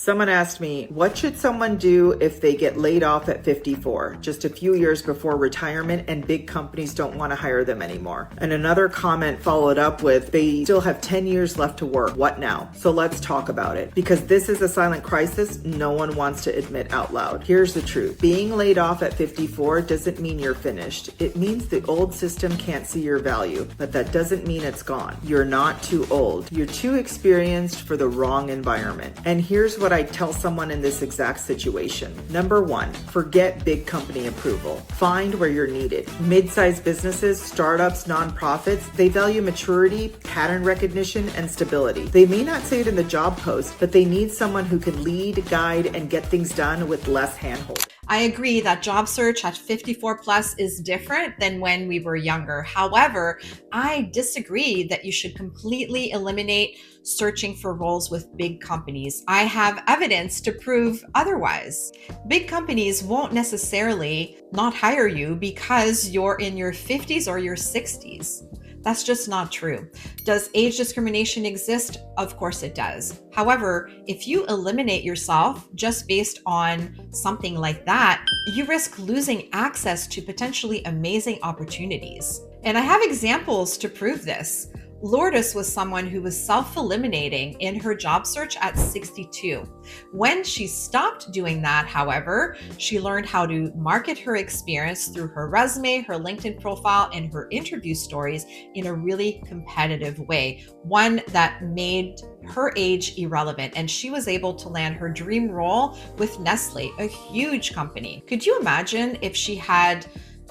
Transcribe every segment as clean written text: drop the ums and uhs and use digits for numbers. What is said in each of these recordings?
Someone asked me, what should someone do if they get laid off at 54, just a few years before retirement and big companies don't want to hire them anymore? And another comment followed up with, they still have 10 years left to work. What now? So let's talk about it. Because this is a silent crisis no one wants to admit out loud. Here's the truth. Being laid off at 54 doesn't mean you're finished. It means the old system can't see your value, but that doesn't mean it's gone. You're not too old. You're too experienced for the wrong environment. And here's what I tell someone in this exact situation. Number one, forget big company approval. Find where you're needed. Mid-sized businesses, startups, nonprofits, they value maturity, pattern recognition, and stability. They may not say it in the job post, but they need someone who can lead, guide, and get things done with less handhold. I agree that job search at 54 plus is different than when we were younger. However, I disagree that you should completely eliminate searching for roles with big companies. I have evidence to prove otherwise. Big companies won't necessarily not hire you because you're in your 50s or your 60s. That's just not true. Does age discrimination exist? Of course it does. However, if you eliminate yourself just based on something like that, you risk losing access to potentially amazing opportunities. And I have examples to prove this. Lourdes was someone who was self-eliminating in her job search at 62. When she stopped doing that, however, she learned how to market her experience through her resume, her LinkedIn profile, and her interview stories in a really competitive way, one that made her age irrelevant. And she was able to land her dream role with Nestlé, a huge company. Could you imagine if she had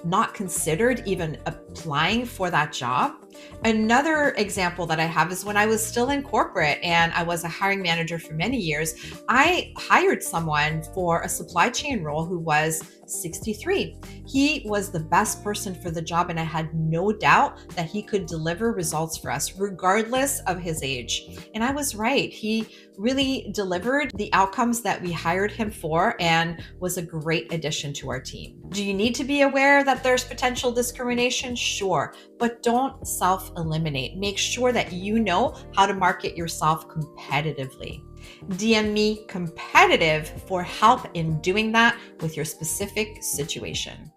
not considered even applying for that job? Another example that I have is when I was still in corporate and I was a hiring manager for many years, I hired someone for a supply chain role who was 63. He was the best person for the job, and I had no doubt that he could deliver results for us regardless of his age. And I was right. He really delivered the outcomes that we hired him for and was a great addition to our team. Do you need to be aware that there's potential discrimination? Sure, but don't self-eliminate. Make sure that you know how to market yourself competitively. DM me competitive for help in doing that with your specific situation.